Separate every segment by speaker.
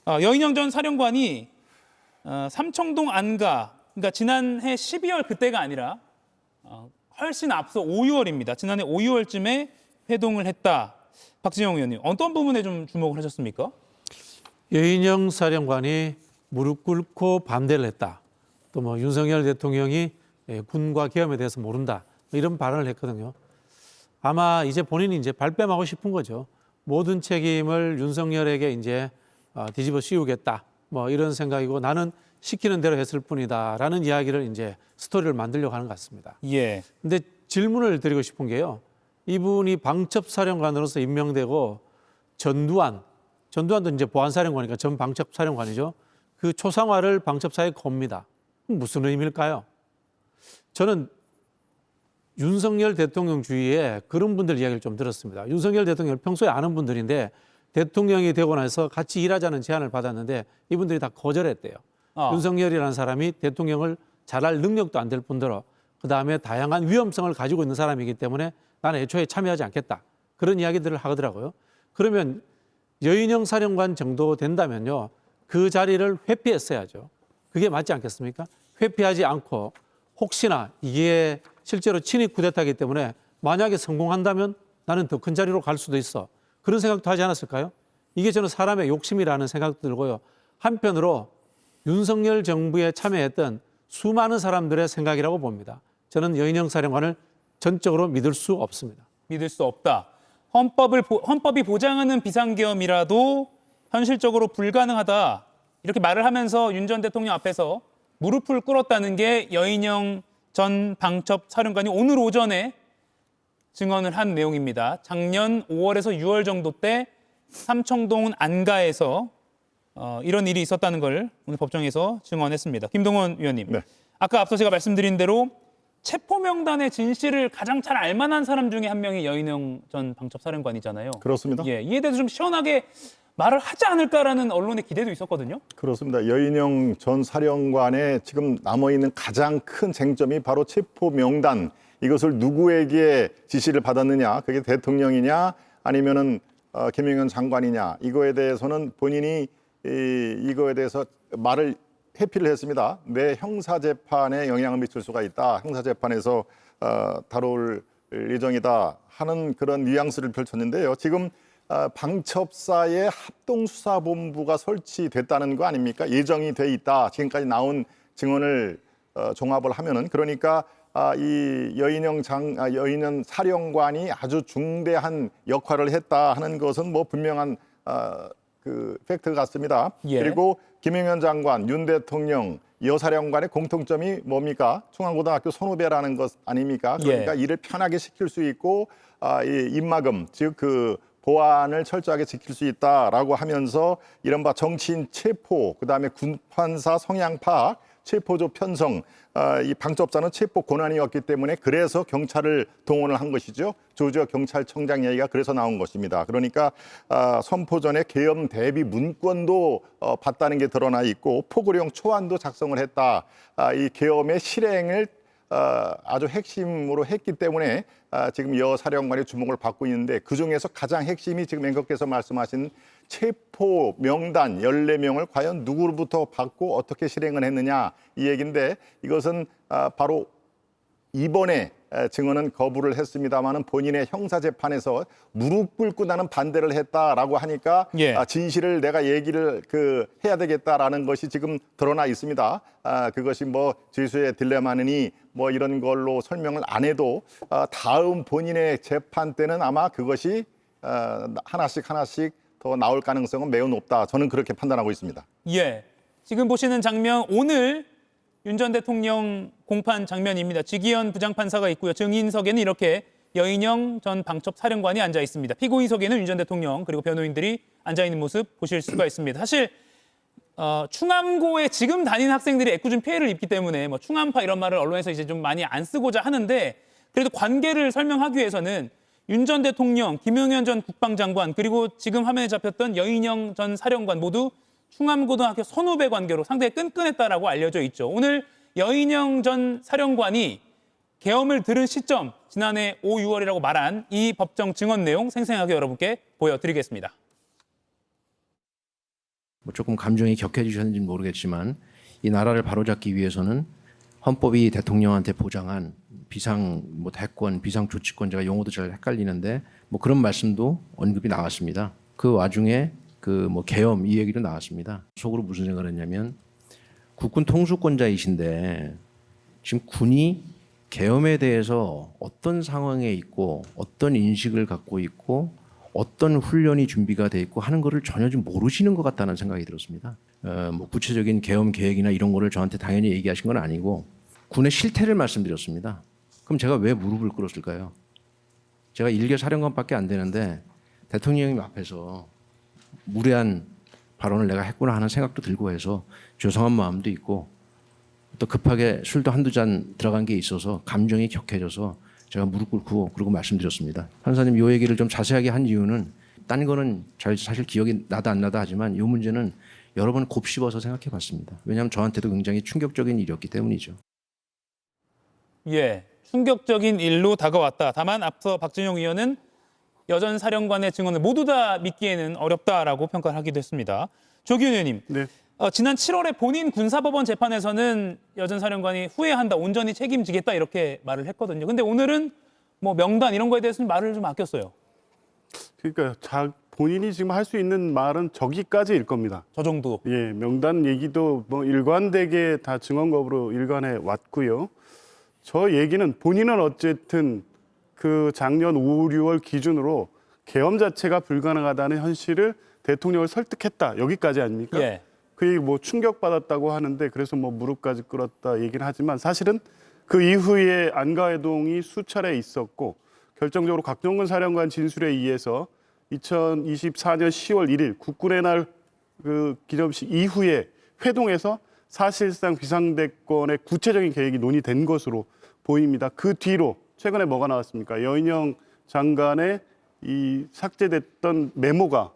Speaker 1: 여인영 전 사령관이 삼청동 안가, 그러니까 지난해 12월 그때가 아니라 훨씬 앞서 5, 6월입니다. 지난해 5, 6월쯤에 회동을 했다. 박진영 의원님, 어떤 부분에 좀 주목을 하셨습니까?
Speaker 2: 여인영 사령관이 무릎 꿇고 반대를 했다. 또 뭐 윤석열 대통령이 군과 계엄에 대해서 모른다. 이런 발언을 했거든요. 아마 이제 본인이 이제 발뺌하고 싶은 거죠. 모든 책임을 윤석열에게 이제 뒤집어 씌우겠다. 뭐 이런 생각이고 나는 시키는 대로 했을 뿐이다라는 이야기를 이제 스토리를 만들려고 하는 것 같습니다.
Speaker 1: 예.
Speaker 2: 근데 질문을 드리고 싶은 게요. 이분이 방첩사령관으로서 임명되고 전두환도 이제 보안사령관이니까 전 방첩사령관이죠. 그 초상화를 방첩사에 겁니다. 무슨 의미일까요? 저는 윤석열 대통령 주위에 그런 분들 이야기를 좀 들었습니다. 윤석열 대통령을 평소에 아는 분들인데 대통령이 되고 나서 같이 일하자는 제안을 받았는데 이분들이 다 거절했대요. 윤석열이라는 사람이 대통령을 잘할 능력도 안 될 뿐더러 그다음에 다양한 위험성을 가지고 있는 사람이기 때문에 나는 애초에 참여하지 않겠다. 그런 이야기들을 하더라고요. 그러면 여인영 사령관 정도 된다면요. 그 자리를 회피했어야죠. 그게 맞지 않겠습니까? 회피하지 않고 혹시나 이게 실제로 친위 쿠데타이기 때문에 만약에 성공한다면 나는 더 큰 자리로 갈 수도 있어. 그런 생각도 하지 않았을까요? 이게 저는 사람의 욕심이라는 생각도 들고요. 한편으로 윤석열 정부에 참여했던 수많은 사람들의 생각이라고 봅니다. 저는 여인영 사령관을 전적으로 믿을 수 없습니다.
Speaker 1: 믿을 수 없다. 헌법이 보장하는 비상계엄이라도 현실적으로 불가능하다. 이렇게 말을 하면서 윤 전 대통령 앞에서 무릎을 꿇었다는 게 여인영 전 방첩사령관이 오늘 오전에 증언을 한 내용입니다. 작년 5월에서 6월 정도 때 삼청동 안가에서 이런 일이 있었다는 걸 오늘 법정에서 증언했습니다. 김동원 위원님,
Speaker 3: 네.
Speaker 1: 아까 앞서 제가 말씀드린 대로 체포 명단의 진실을 가장 잘 알만한 사람 중에 한 명이 여인영 전 방첩사령관이잖아요.
Speaker 3: 그렇습니다.
Speaker 1: 예, 이에 대해서 좀 시원하게 말을 하지 않을까라는 언론의 기대도 있었거든요.
Speaker 3: 그렇습니다. 여인영 전 사령관의 지금 남아있는 가장 큰 쟁점이 바로 체포 명단. 이것을 누구에게 지시를 받았느냐, 그게 대통령이냐 아니면은 김영현 장관이냐, 이거에 대해서는 본인이 이거에 대해서 말을 회피를 했습니다. 내 형사재판에 영향을 미칠 수가 있다. 형사재판에서 다룰 예정이다 하는 그런 뉘앙스를 펼쳤는데요. 지금 방첩사의 합동수사본부가 설치됐다는 거 아닙니까? 예정이 돼 있다. 지금까지 나온 증언을 종합을 하면은, 그러니까 이 여인영 사령관이 아주 중대한 역할을 했다 하는 것은 뭐 분명한 그 팩트 같습니다.
Speaker 1: 예.
Speaker 3: 그리고 김영현 장관, 윤 대통령, 여사령관의 공통점이 뭡니까? 중앙고등학교 선후배라는 것 아닙니까? 그러니까 일을 편하게 시킬 수 있고 이 입막음, 즉 그 보안을 철저하게 지킬 수 있다라고 하면서 이른바 정치인 체포, 그다음에 군판사 성향 파악, 체포조 편성, 이 방첩사는 체포 권한이었기 때문에 그래서 경찰을 동원을 한 것이죠. 조지어 경찰청장 얘기가 그래서 나온 것입니다. 그러니까 선포 전에 계엄 대비 문건도 봤다는 게 드러나 있고 포고령 초안도 작성을 했다. 이 계엄의 실행을 아주 핵심으로 했기 때문에 지금 여 사령관의 주목을 받고 있는데, 그중에서 가장 핵심이 지금 앵커께서 말씀하신 체포 명단 14명을 과연 누구로부터 받고 어떻게 실행을 했느냐, 이 얘기인데, 이것은 바로 이번에 증언은 거부를 했습니다마는 본인의 형사재판에서 무릎 꿇고 나는 반대를 했다라고 하니까 진실을 내가 얘기를 해야 되겠다라는 것이 지금 드러나 있습니다. 그것이 뭐 죄수의 딜레마니 뭐 이런 걸로 설명을 안 해도 다음 본인의 재판 때는 아마 그것이 하나씩 더 나올 가능성은 매우 높다. 저는 그렇게 판단하고 있습니다.
Speaker 1: 예, 지금 보시는 장면, 오늘 윤 전 대통령 공판 장면입니다. 지기현 부장판사가 있고요. 증인석에는 이렇게 여인영 전 방첩사령관이 앉아 있습니다. 피고인석에는 윤 전 대통령 그리고 변호인들이 앉아 있는 모습 보실 수가 있습니다. 사실 충암고에 지금 다니는 학생들이 애꿎은 피해를 입기 때문에 뭐 충암파 이런 말을 언론에서 이제 좀 많이 안 쓰고자 하는데, 그래도 관계를 설명하기 위해서는 윤 전 대통령, 김용현 전 국방장관, 그리고 지금 화면에 잡혔던 여인영 전 사령관 모두 충암고등학교 선후배 관계로 상당히 끈끈했다라고 알려져 있죠. 오늘 여인영 전 사령관이 계엄을 들은 시점, 지난해 5, 6월이라고 말한 이 법정 증언 내용 생생하게 여러분께 보여드리겠습니다.
Speaker 4: 뭐 조금 감정이 격해지셨는지 모르겠지만 이 나라를 바로잡기 위해서는 헌법이 대통령한테 보장한 비상 뭐 대권, 비상 조치권, 제가 용어도 잘 헷갈리는데 뭐 그런 말씀도 언급이 나왔습니다. 그 와중에 그 뭐 계엄 이 얘기도 나왔습니다. 속으로 무슨 생각을 했냐면 국군 통수권자이신데 지금 군이 계엄에 대해서 어떤 상황에 있고 어떤 인식을 갖고 있고 어떤 훈련이 준비가 돼 있고 하는 거를 전혀 좀 모르시는 것 같다는 생각이 들었습니다. 뭐 구체적인 계엄 계획이나 이런 거를 저한테 당연히 얘기하신 건 아니고 군의 실태를 말씀드렸습니다. 그럼 제가 왜 무릎을 꿇었을까요? 제가 1개 사령관밖에 안 되는데 대통령님 앞에서 무례한 발언을 내가 했구나 하는 생각도 들고 해서 죄송한 마음도 있고 또 급하게 술도 한두 잔 들어간 게 있어서 감정이 격해져서 제가 무릎 꿇고 그러고 말씀드렸습니다. 판사님 이 얘기를 좀 자세하게 한 이유는 딴 거는 사실 기억이 나다 안 나다 하지만 이 문제는 여러 번 곱씹어서 생각해 봤습니다. 왜냐하면 저한테도 굉장히 충격적인 일이었기 때문이죠.
Speaker 1: 예, 충격적인 일로 다가왔다. 다만 앞서 박진영 의원은 여전 사령관의 증언을 모두 다 믿기에는 어렵다라고 평가를 하기도 했습니다. 조기훈 의원님,
Speaker 5: 네.
Speaker 1: 지난 7월에 본인 군사법원 재판에서는 여전 사령관이 후회한다, 온전히 책임지겠다 이렇게 말을 했거든요. 근데 오늘은 뭐 명단 이런 거에 대해서는 말을 좀 아꼈어요.
Speaker 5: 그러니까 본인이 지금 할 수 있는 말은 저기까지일 겁니다.
Speaker 1: 저 정도.
Speaker 5: 예, 명단 얘기도 뭐 일관되게 다 증언 거부로 일관해 왔고요. 저 얘기는 본인은 어쨌든 그 작년 5, 6월 기준으로 계엄 자체가 불가능하다는 현실을 대통령을 설득했다. 여기까지 아닙니까?
Speaker 1: 예.
Speaker 5: 그 얘기 뭐 충격받았다고 하는데 그래서 뭐 무릎까지 꿇었다 얘기는 하지만 사실은 그 이후에 안가해동이 수차례 있었고 결정적으로 곽종근 사령관 진술에 의해서 2024년 10월 1일 국군의 날 그 기념식 이후에 회동에서 사실상 비상대권의 구체적인 계획이 논의된 것으로 보입니다. 그 뒤로 최근에 뭐가 나왔습니까? 여인영 장관의 이 삭제됐던 메모가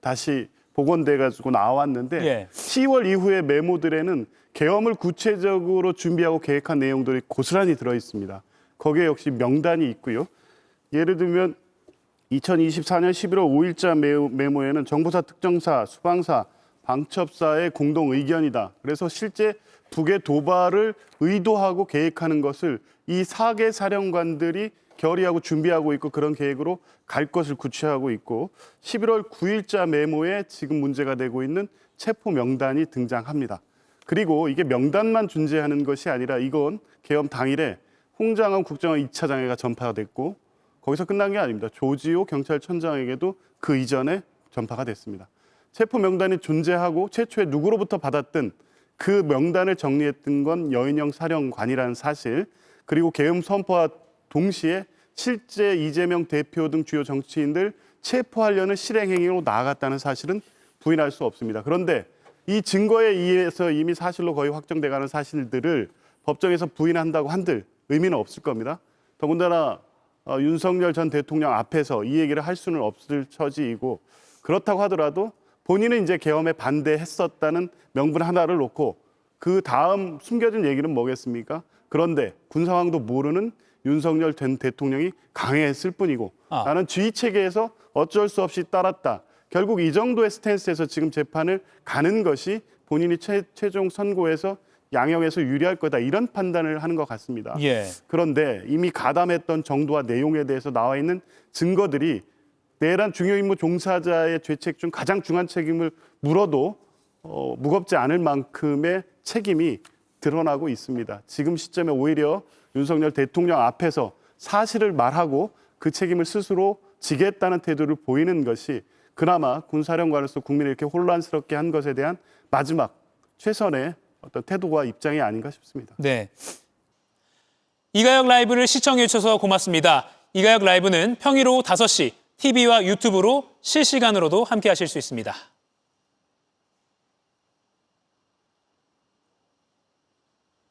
Speaker 5: 다시 복원돼 가지고 나왔는데
Speaker 1: 예.
Speaker 5: 10월 이후의 메모들에는 계엄을 구체적으로 준비하고 계획한 내용들이 고스란히 들어 있습니다. 거기에 역시 명단이 있고요. 예를 들면 2024년 11월 5일자 메모에는 정보사, 특정사, 수방사, 방첩사의 공동 의견이다. 그래서 실제 북의 도발을 의도하고 계획하는 것을 이 4개 사령관들이 결의하고 준비하고 있고 그런 계획으로 갈 것을 구체하고 있고 11월 9일자 메모에 지금 문제가 되고 있는 체포 명단이 등장합니다. 그리고 이게 명단만 존재하는 것이 아니라 이건 계엄 당일에 홍장원 국정원 2차 장애가 전파가 됐고 거기서 끝난 게 아닙니다. 조지호 경찰청장에게도 그 이전에 전파가 됐습니다. 체포 명단이 존재하고 최초에 누구로부터 받았든 그 명단을 정리했던 건 여인영 사령관이라는 사실, 그리고 계엄 선포와 동시에 실제 이재명 대표 등 주요 정치인들 체포하려는 실행행위로 나아갔다는 사실은 부인할 수 없습니다. 그런데 이 증거에 의해서 이미 사실로 거의 확정돼가는 사실들을 법정에서 부인한다고 한들 의미는 없을 겁니다. 더군다나 윤석열 전 대통령 앞에서 이 얘기를 할 수는 없을 처지이고 그렇다고 하더라도 본인은 이제 계엄에 반대했었다는 명분 하나를 놓고 그 다음 숨겨진 얘기는 뭐겠습니까? 그런데 군 상황도 모르는 윤석열 전 대통령이 강행했을 뿐이고 나는 지휘 체계에서 어쩔 수 없이 따랐다. 결국 이 정도의 스탠스에서 지금 재판을 가는 것이 본인이 최종 선고에서 양형에서 유리할 거다 이런 판단을 하는 것 같습니다.
Speaker 1: 예.
Speaker 5: 그런데 이미 가담했던 정도와 내용에 대해서 나와 있는 증거들이 내란 중요 임무 종사자의 죄책 중 가장 중한 책임을 물어도 무겁지 않을 만큼의 책임이 드러나고 있습니다. 지금 시점에 오히려 윤석열 대통령 앞에서 사실을 말하고 그 책임을 스스로 지겠다는 태도를 보이는 것이 그나마 군사령관으로서 국민을 이렇게 혼란스럽게 한 것에 대한 마지막 최선의 어떤 태도와 입장이 아닌가 싶습니다.
Speaker 1: 네. 이가혁 라이브를 시청해 주셔서 고맙습니다. 이가혁 라이브는 평일 오후 5시 TV와 유튜브로 실시간으로도 함께 하실 수 있습니다.